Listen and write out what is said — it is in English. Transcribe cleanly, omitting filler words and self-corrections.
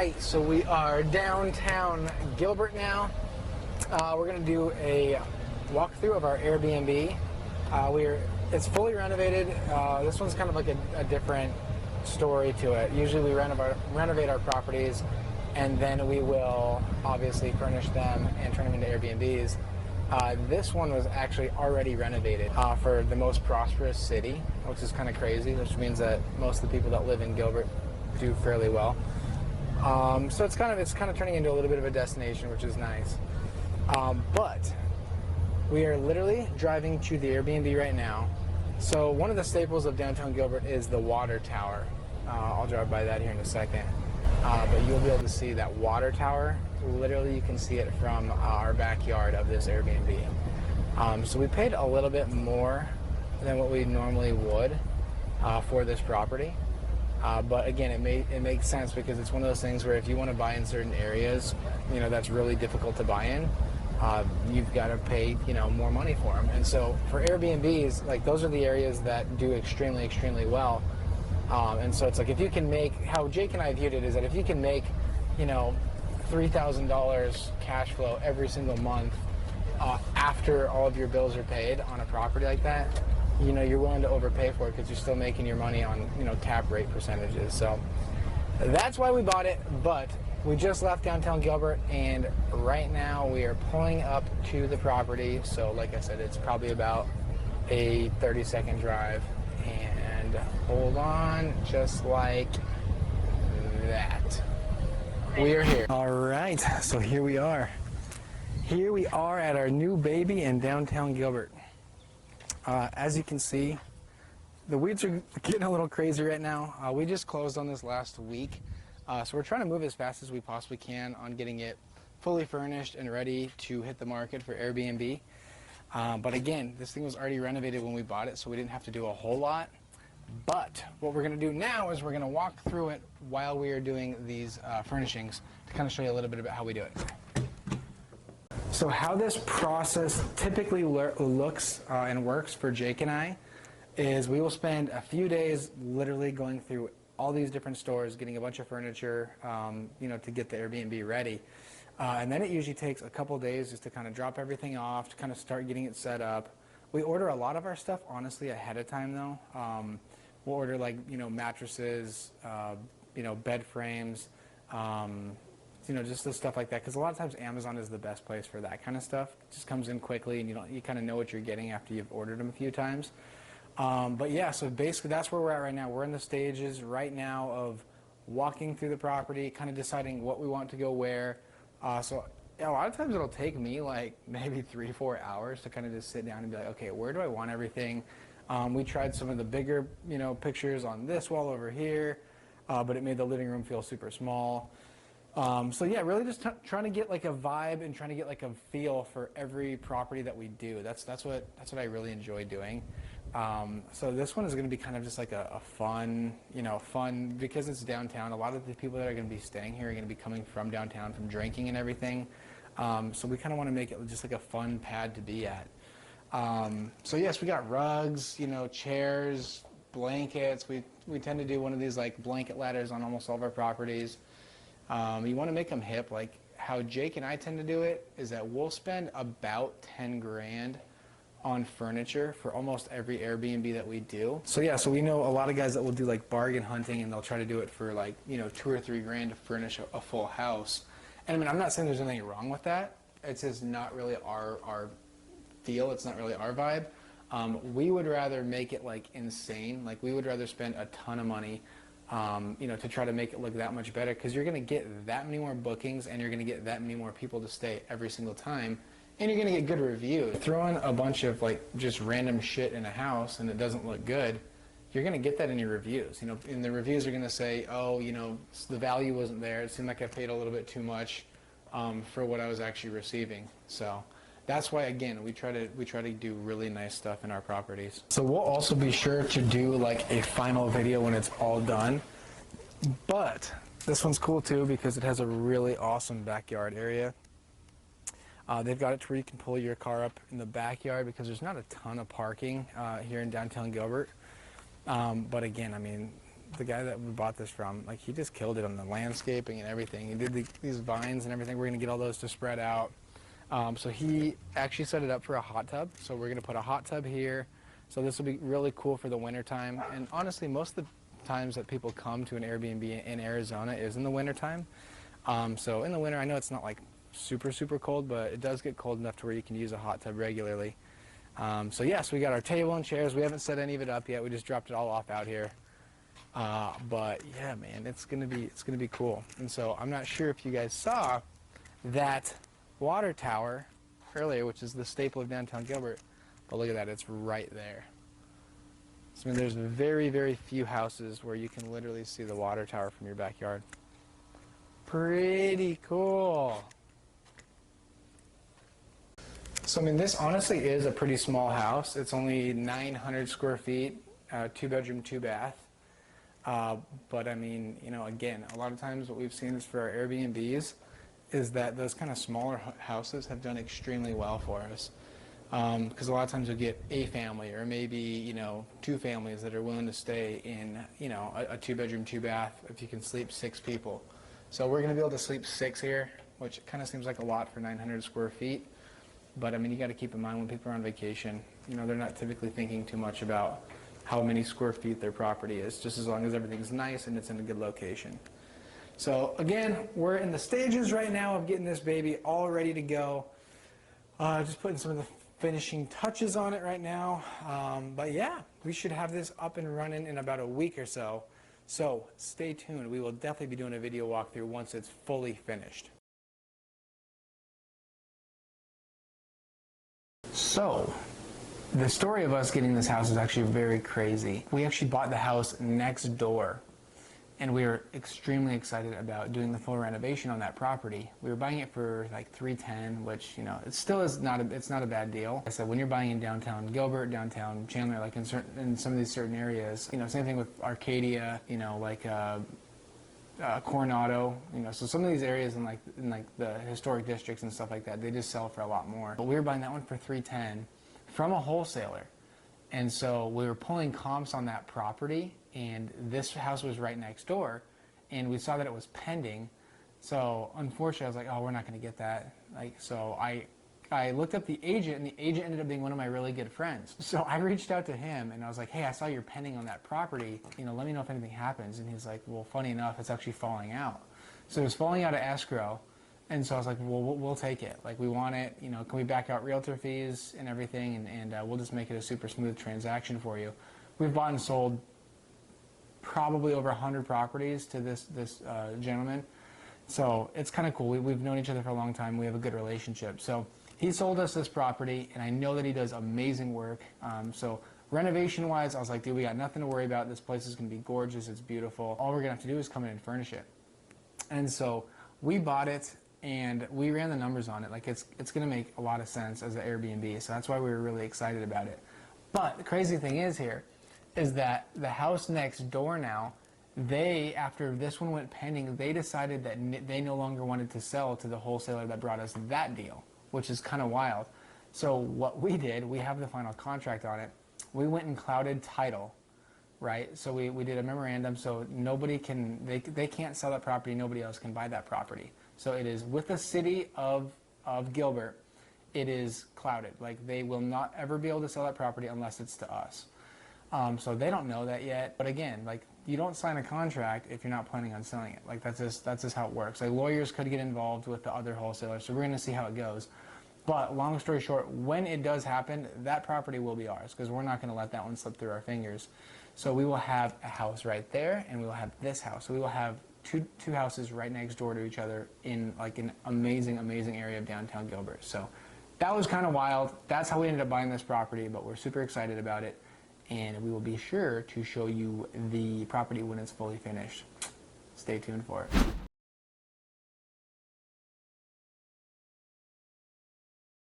right, so we are downtown Gilbert now. We're going to do a walkthrough of our Airbnb. It's fully renovated. This one's kind of like a different story to it. Usually we renovate our properties, and then we will obviously furnish them and turn them into Airbnbs. This one was actually already renovated for the most prosperous city, which is kind of crazy, which means that most of the people that live in Gilbert do fairly well. So it's kind of turning into a little bit of a destination, which is nice. But we are literally driving to the Airbnb right now. So one of the staples of downtown Gilbert is the water tower. I'll drive by that here in a second. But you'll be able to see that water tower. Literally, you can see it from our backyard of this Airbnb. So we paid a little bit more than what we normally would for this property. But again, it makes sense because it's one of those things where if you want to buy in certain areas, that's really difficult to buy in. You've got to pay, more money for them. And so for Airbnbs, like those are the areas that do extremely, extremely well. And so it's like if you can make, how Jake and I viewed it is that if you can make, $3,000 cash flow every single month after all of your bills are paid on a property like that, you're willing to overpay for it because you're still making your money on, cap rate percentages. So that's why we bought it. But we just left downtown Gilbert, and right now we are pulling up to the property. So like I said, it's probably about a 30-second drive. And hold on, just like that. We are here. All right, so here we are. Here we are at our new baby in downtown Gilbert. As you can see, the weeds are getting a little crazy right now. We just closed on this last week. So we're trying to move as fast as we possibly can on getting it fully furnished and ready to hit the market for Airbnb. But again, this thing was already renovated when we bought it, so we didn't have to do a whole lot. But what we're going to do now is we're going to walk through it while we are doing these furnishings to kind of show you a little bit about how we do it. So how this process typically looks and works for Jake and I is we will spend a few days literally going through all these different stores, getting a bunch of furniture, to get the Airbnb ready. And then it usually takes a couple days just to kind of drop everything off, to kind of start getting it set up. We order a lot of our stuff, honestly, ahead of time, though. We'll order, mattresses, bed frames, just the stuff like that. Because a lot of times Amazon is the best place for that kind of stuff. It just comes in quickly, and you kind of know what you're getting after you've ordered them a few times. But yeah, so basically that's where we're at right now. We're in the stages right now of walking through the property, kind of deciding what we want to go where. So a lot of times it'll take me maybe 3-4 hours to kind of just sit down and be like, okay, where do I want everything? We tried some of the bigger, pictures on this wall over here, but it made the living room feel super small. So yeah, really just trying to get a vibe and trying to get a feel for every property that we do. That's what I really enjoy doing. So this one is going to be kind of just a fun, fun because it's downtown. A lot of the people that are going to be staying here are going to be coming from downtown, from drinking and everything. So we kind of want to make it just a fun pad to be at. So yes, we got rugs, chairs, blankets. We tend to do one of these blanket ladders on almost all of our properties. You want to make them hip. How Jake and I tend to do it is that we'll spend about 10 grand on furniture for almost every Airbnb that we do. So yeah, so we know a lot of guys that will do bargain hunting, and they'll try to do it for 2 or 3 grand to furnish a full house. And I mean, I'm not saying there's anything wrong with that. It's just not really our feel. It's not really our vibe. We would rather make it insane. We would rather spend a ton of money to try to make it look that much better, because you're going to get that many more bookings and you're going to get that many more people to stay every single time, and you're going to get good reviews. Throwing a bunch of just random shit in a house and it doesn't look good, you're going to get that in your reviews. And the reviews are going to say, oh, the value wasn't there. It seemed like I paid a little bit too much for what I was actually receiving. So that's why, again, we try to do really nice stuff in our properties. So we'll also be sure to do a final video when it's all done. But this one's cool too because it has a really awesome backyard area. They've got it to where you can pull your car up in the backyard because there's not a ton of parking here in downtown Gilbert. But again, I mean, the guy that we bought this from, like, he just killed it on the landscaping and everything. He did these vines and everything. We're going to get all those to spread out. So he actually set it up for a hot tub. So we're going to put a hot tub here. So this will be really cool for the winter time. And honestly, most of the times that people come to an Airbnb in Arizona is in the winter time. So in the winter, I know it's not like super, super cold, but it does get cold enough to where you can use a hot tub regularly. So yes, we got our table and chairs. We haven't set any of it up yet. We just dropped it all off out here. But yeah, man, it's gonna be cool. And so I'm not sure if you guys saw that water tower earlier, which is the staple of downtown Gilbert, but look at that, it's right there. So I mean, there's very, very few houses where you can literally see the water tower from your backyard. Pretty cool. So I mean, this honestly is a pretty small house. It's only 900 square feet, 2-bedroom, 2-bath. But I mean, you know, again, a lot of times what we've seen is for our Airbnbs is that those kind of smaller houses have done extremely well for us. Because a lot of times you'll get a family or maybe, you know, 2 families that are willing to stay in, you know, a 2-bedroom, 2-bath if you can sleep 6 people. So we're going to be able to sleep 6 here, which kind of seems like a lot for 900 square feet. But I mean, you got to keep in mind when people are on vacation, you know, they're not typically thinking too much about how many square feet their property is, just as long as everything's nice and it's in a good location. So again, we're in the stages right now of getting this baby all ready to go. Just putting some of the finishing touches on it right now. But yeah, we should have this up and running in about a week or so. So stay tuned. We will definitely be doing a video walkthrough once it's fully finished. So, the story of us getting this house is actually very crazy. We actually bought the house next door, and we were extremely excited about doing the full renovation on that property. We were buying it for like $310, which, you know, it still is not a bad deal. Like I said, when you're buying in downtown Gilbert, downtown Chandler, like in some of these certain areas, you know, same thing with Arcadia, you know, like Coronado, you know, so some of these areas in like the historic districts and stuff like that, they just sell for a lot more. But we were buying that one for $310 from a wholesaler, and so we were pulling comps on that property, and this house was right next door, and we saw that it was pending. So unfortunately, I was like, oh, we're not going to get that. Like, so I looked up the agent, and the agent ended up being one of my really good friends. So I reached out to him, and I was like, hey, I saw you're pending on that property. You know, let me know if anything happens. And he's like, well, funny enough, it's actually falling out. So it was falling out of escrow. And so I was like, well, we'll take it. Like, we want it. You know, can we back out realtor fees and everything? And we'll just make it a super smooth transaction for you. We've bought and sold probably over 100 properties to this gentleman. So it's kind of cool. We've known each other for a long time. We have a good relationship. So he sold us this property, and I know that he does amazing work. So renovation-wise, I was like, dude, we got nothing to worry about. This place is going to be gorgeous. It's beautiful. All we're going to have to do is come in and furnish it. And so we bought it, and we ran the numbers on it. Like, it's going to make a lot of sense as an Airbnb. So that's why we were really excited about it. But the crazy thing is that the house next door now, after this one went pending, they decided that they no longer wanted to sell to the wholesaler that brought us that deal, which is kind of wild. So what we did, we have the final contract on it. We went and clouded title, right? So we did a memorandum, so nobody can, they can't sell that property, nobody else can buy that property. So it is with the city of Gilbert, it is clouded. Like, they will not ever be able to sell that property unless it's to us. So they don't know that yet. But again, like, you don't sign a contract if you're not planning on selling it. Like, that's just how it works. Like, lawyers could get involved with the other wholesalers, so we're going to see how it goes. But long story short, when it does happen, that property will be ours, because we're not going to let that one slip through our fingers. So we will have a house right there, and we will have this house. So we will have two houses right next door to each other in like an amazing, amazing area of downtown Gilbert. So that was kind of wild. That's how we ended up buying this property, but we're super excited about it. And we will be sure to show you the property when it's fully finished. Stay tuned for it.